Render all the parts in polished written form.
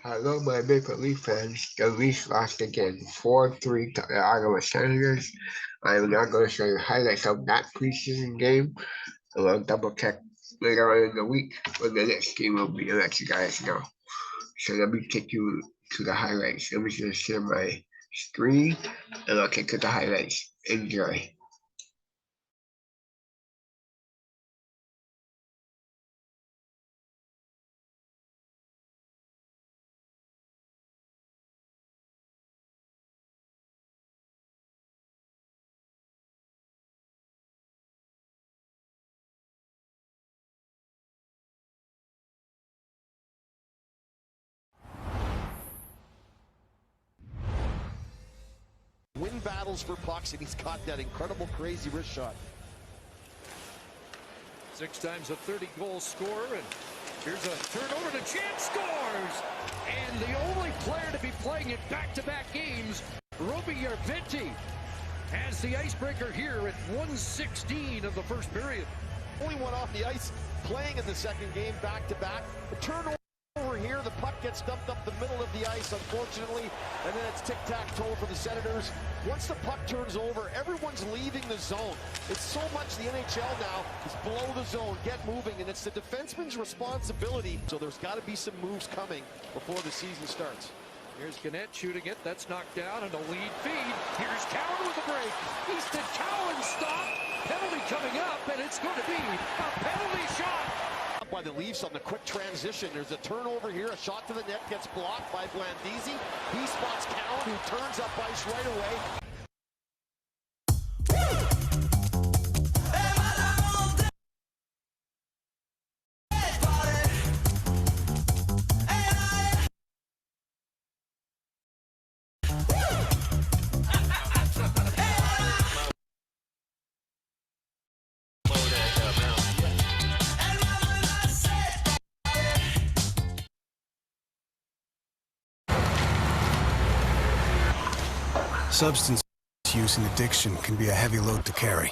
Hello, my Maple Leaf fans. The Leafs lost again, 4-3 to the Ottawa Senators. I am now going to show you highlights of that preseason game, and we'll double check later on in the week when the next game will be and let you guys know. So let me take you to the highlights. Let me just share my screen, and I'll take you to the highlights. Enjoy. Win battles for pucks, and he's got that incredible, crazy wrist shot. 6 times a 30-goal scorer, and here's a turnover to Chance scores! And the only player to be playing in back-to-back games, Jonnywatts, has the icebreaker here at 1:16 of the first period. Only one off the ice, playing in the second game back-to-back. The turnover here, the puck gets dumped up the middle of the ice, unfortunately, and then it's tic-tac-toe for the Senators. Once the puck turns over, everyone's leaving the zone. It's so much the NHL now is below the zone, get moving, and it's the defenseman's responsibility. So there's got to be some moves coming before the season starts. Here's Gannett shooting it. That's knocked down and a lead feed. Here's Cowan with a break. Easton Cowan stopped. Penalty coming up, and it's going to be a penalty shot. By the Leafs on the quick transition. There's a turnover here. A shot to the net gets blocked by Blandisi. He spots Cowan, who turns up ice right away. Substance use and addiction can be a heavy load to carry.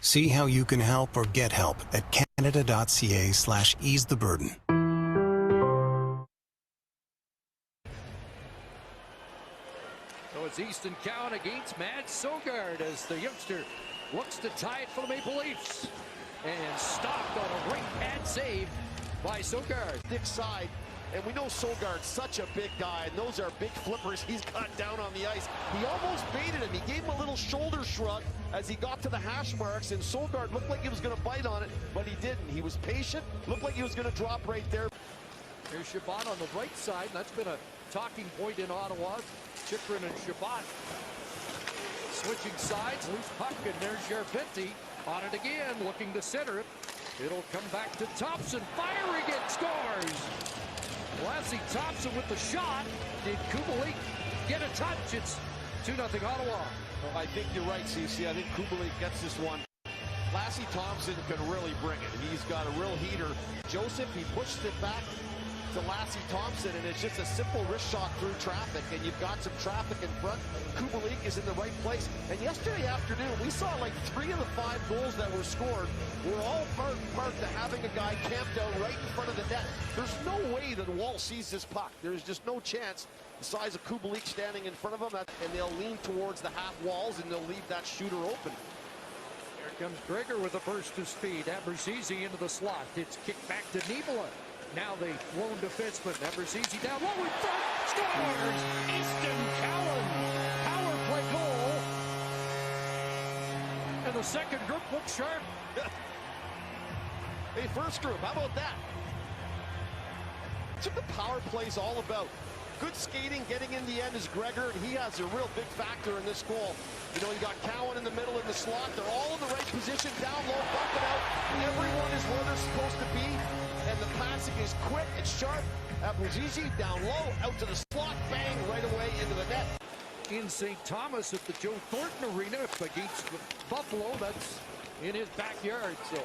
See how you can help or get help at canada.ca/ease the burden. So it's Easton Cowan against Matt Sogard as the youngster looks to tie it for the Maple Leafs. And stopped on a right pad save by Sogard. Thick side. And we know Sogard's such a big guy, and those are big flippers he's got down on the ice. He almost baited him. He gave him a little shoulder shrug as he got to the hash marks, and Sogard looked like he was going to bite on it, but he didn't. He was patient, looked like he was going to drop right there. Here's Chabot on the right side, and that's been a talking point in Ottawa. Chychrun and Chabot switching sides, loose puck, and there's Jonnywatts on it again, looking to center it. It'll come back to Thompson, firing it, scores! Lassie Thompson with the shot. Did Kubalik get a touch? It's 2-0 Ottawa. Well, I think you're right, CC. I think Kubalik gets this one. Lassie Thompson can really bring it. He's got a real heater. Joseph, he pushed it back to Lassie Thompson, and it's just a simple wrist shot through traffic, and you've got some traffic in front. Kubalik is in the right place. And yesterday afternoon, we saw like 3 of the 5 goals that were scored were all part to having a guy camped out right in front of the net. There's no way that Wall sees this puck. There's just no chance. The size of Kubalik standing in front of him, and they'll lean towards the half walls, and they'll leave that shooter open. Here comes Gregor with a burst of speed. Abruzzese into the slot. It's kicked back to Nivola. Now the lone defenseman, Abruzzese down low in front, scores! Easton Cowan, power play goal. And the second group looks sharp. Hey, first group, how about that? That's what the power play's all about. Good skating, getting in the end is Gregor, and he has a real big factor in this goal. You know, you got Cowan in the middle in the slot. They're all in the right position, down low, bumping out. Everyone is where they're supposed to be. And the passing is quick, it's sharp. Abruzzese down low, out to the slot, bang, right away into the net. In St. Thomas at the Joe Thornton Arena against Buffalo. That's in his backyard. So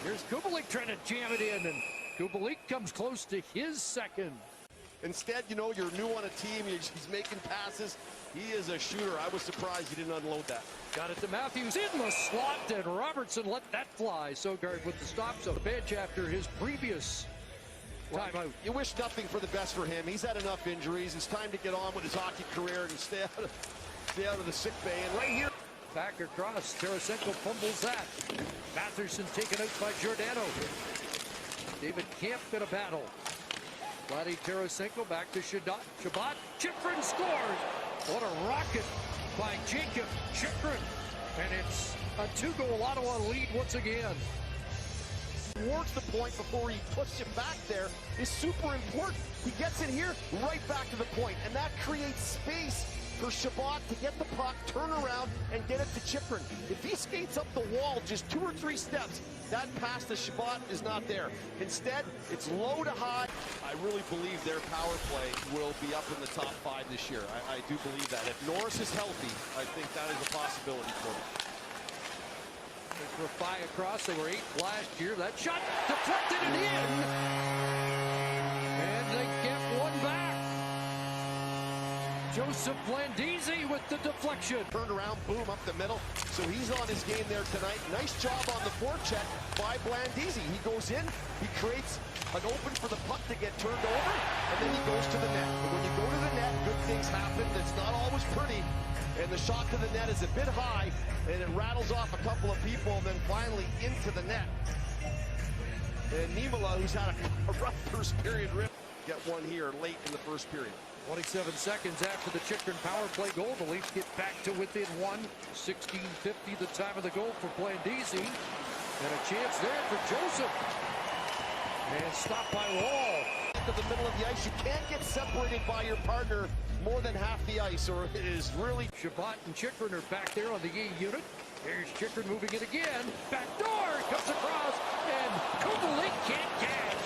here's Kubalik trying to jam it in, and Kubalik comes close to his second. Instead, you know, you're new on a team, he's making passes. He is a shooter. I was surprised he didn't unload that. Got it to Matthews in the slot, and Robertson let that fly. Sogard with the stops on the bench after his previous Timeout. You wish nothing for the best for him. He's had enough injuries. It's time to get on with his hockey career and stay out of the sick bay. And right here, Back across. Tarasenko fumbles that. Matherson taken out by Giordano. David Kampf in a battle. Vladdy Tarasenko back to Shabbat. Chychrun scores. What a rocket by Jacob Chychrun. And it's a 2-goal Ottawa lead once again. towards the point before he puts it back there is super important. He gets it here, right back to the point, and that creates space for Shabbat to get the puck, turn around, and get it to Chychrun. If he skates up the wall just 2 or 3 steps, that pass to Shabbat is not there. Instead, it's low to high. I really believe their power play will be up in the top 5 this year. I do believe that. If Norris is healthy, I think that is a possibility for them. Rafai across, they were 8th last year. That shot deflected and in. And they get one back. Joseph Blandisi with the deflection. Turned around, boom, up the middle. So he's on his game there tonight. Nice job on the forecheck by Blandisi. He goes in, he creates an open for the puck to get turned over, and then he goes to the net. But when you go to the net, good things happen. It's not always pretty. And the shot to the net is a bit high, and it rattles off a couple of people, and then finally into the net. And Niemela, who's had a rough first period, get one here late in the first period. 27 seconds after the Chychrun power play goal, the Leafs get back to within 1. 16:50 the time of the goal for Blandisi. And a chance there for Joseph. And stopped by Wall. To the middle of the ice, you can't get separated by your partner more than half the ice, or it is really... Shabbat and Chychrun are back there on the A unit. There's Chychrun moving it again. Back door, comes across, and Kubalik can't catch.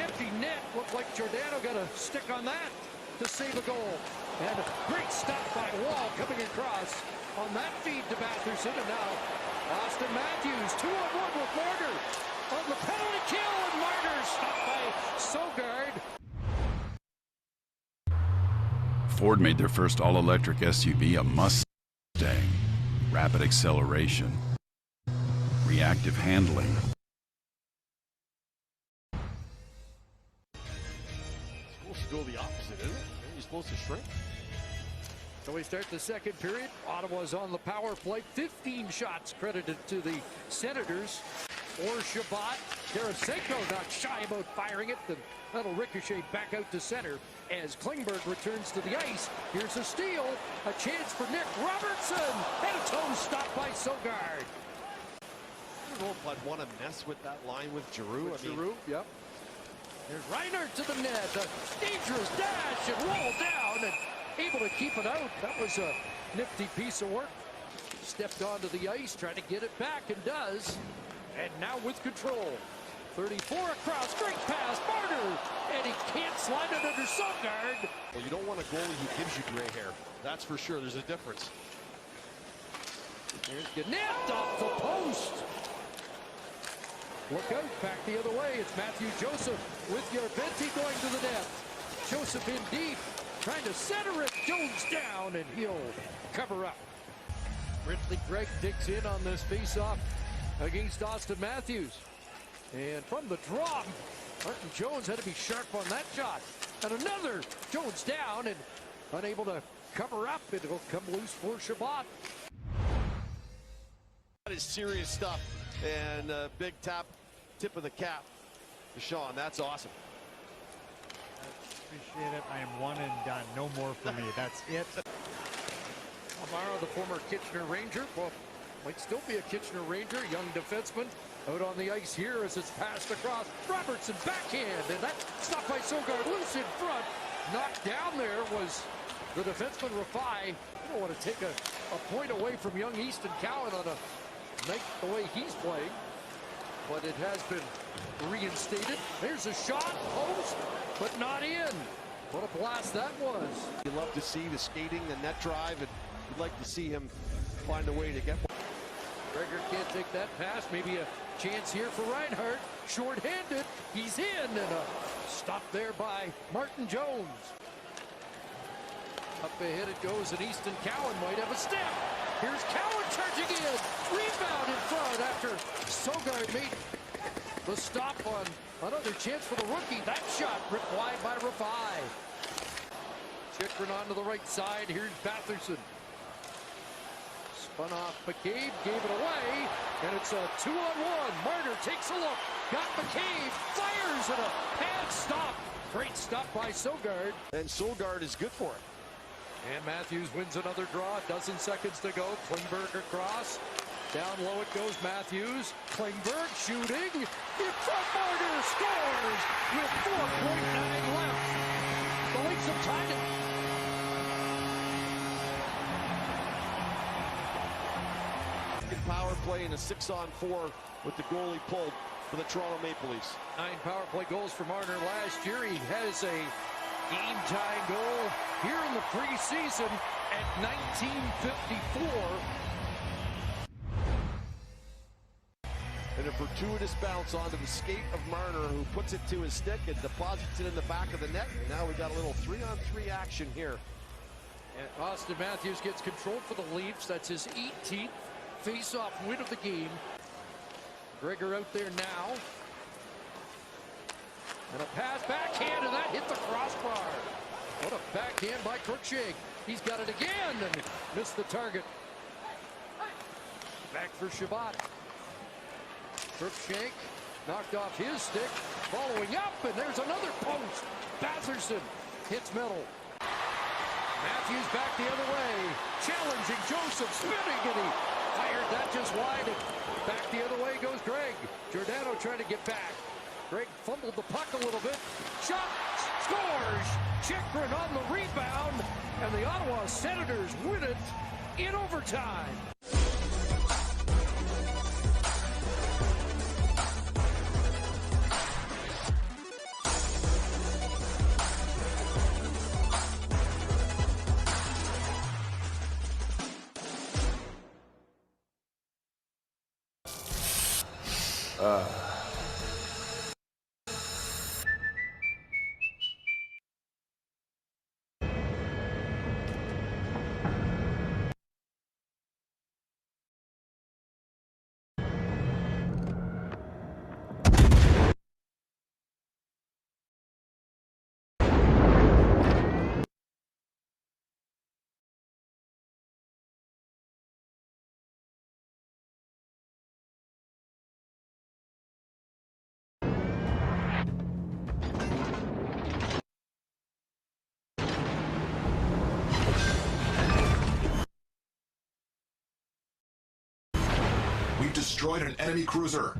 Empty net, looked like Giordano got a stick on that to save a goal. And a great stop by Wall coming across on that feed to Matherson. And now Austin Matthews, 2-on-1 with Marner on the penalty kill, and Marner stopped by Sogard. Ford made their first all-electric SUV a Mustang. Rapid acceleration, reactive handling. It's supposed to go the opposite, isn't it? You're supposed to shrink. So we start the second period. Ottawa's on the power play. 15 shots credited to the Senators. Or Shabbat. Tarasenko not shy about firing it. And that'll ricochet back out to center as Klingberg returns to the ice. Here's a steal. A chance for Nick Robertson. And a toe stopped by Sogard. I don't know if I'd want to mess with that line with Giroux. Giroux, yep. There's Reiner to the net. A dangerous dash and roll down and able to keep it out. That was a nifty piece of work. Stepped onto the ice, trying to get it back, and does. And now with control. 34 across, great pass, Marner, and he can't slide it under Sogard. Well, you don't want a goalie who gives you gray hair. That's for sure. There's a difference. There's Gannett off the post. Look out, back the other way. It's Matthew Joseph with Yarventi going to the net. Joseph in deep, trying to center it. Jones down, and he'll cover up. Ridley Gregg digs in on this faceoff against Austin Matthews. And from the drop, Martin Jones had to be sharp on that shot. And another, Jones down and unable to cover up. It'll come loose for Shabbat. That is serious stuff. And big tip of the cap to Sean. That's awesome. Appreciate it. I am one and done. No more for me. That's it. Amaro, the former Kitchener Ranger, well, might still be a Kitchener Ranger, young defenseman, out on the ice here as it's passed across. Robertson backhand, and that stopped by Sogard, loose in front. Knocked down there was the defenseman Rafai. I don't want to take a point away from young Easton Cowan on a night the way he's playing, but it has been reinstated. There's a shot, post, but not in. What a blast that was. You love to see the skating, the net drive, and you'd like to see him find a way to get one. Gregor can't take that pass. Maybe a chance here for Reinhardt. Short-handed. He's in, and a stop there by Martin Jones. Up ahead it goes, and Easton Cowan might have a step. Here's Cowan charging in. Rebound in front after Sogard made the stop on Another chance for the rookie. That shot ripped wide by Rafai. Chychrun onto the right side. Here's Batherson. Spun off McCabe, gave it away, and it's a 2-on-1. Marner takes a look, got McCabe, fires, and a pad stop. Great stop by Sogard. And Sogard is good for it. And Matthews wins another draw, a dozen seconds to go. Klingberg across. Down low it goes, Matthews. Klingberg shooting. In front, Marner scores with 4.9 left. The Leafs have tied it. Power play in a 6-on-4 with the goalie pulled for the Toronto Maple Leafs. 9 power play goals for Marner last year. He has a game-tying goal here in the preseason at 1954. And a fortuitous bounce onto the skate of Marner, who puts it to his stick and deposits it in the back of the net. And now we got a little 3-on-3 action here. And Austin Matthews gets control for the Leafs. That's his 18th face-off win of the game. Gregor out there now. And a pass backhand, and that hit the crossbar. What a backhand by Cruikshank. He's got it again and missed the target. Back for Shabbat. Cruikshank knocked off his stick. Following up, and there's another post. Batherson hits middle. Matthews back the other way. Challenging Joseph, spinning, and he fired that just wide. And back the other way goes Greg. Giordano trying to get back. Greg fumbled the puck a little bit. Shot, scores! Chychrun on the rebound, and the Ottawa Senators win it in overtime. We've destroyed an enemy cruiser.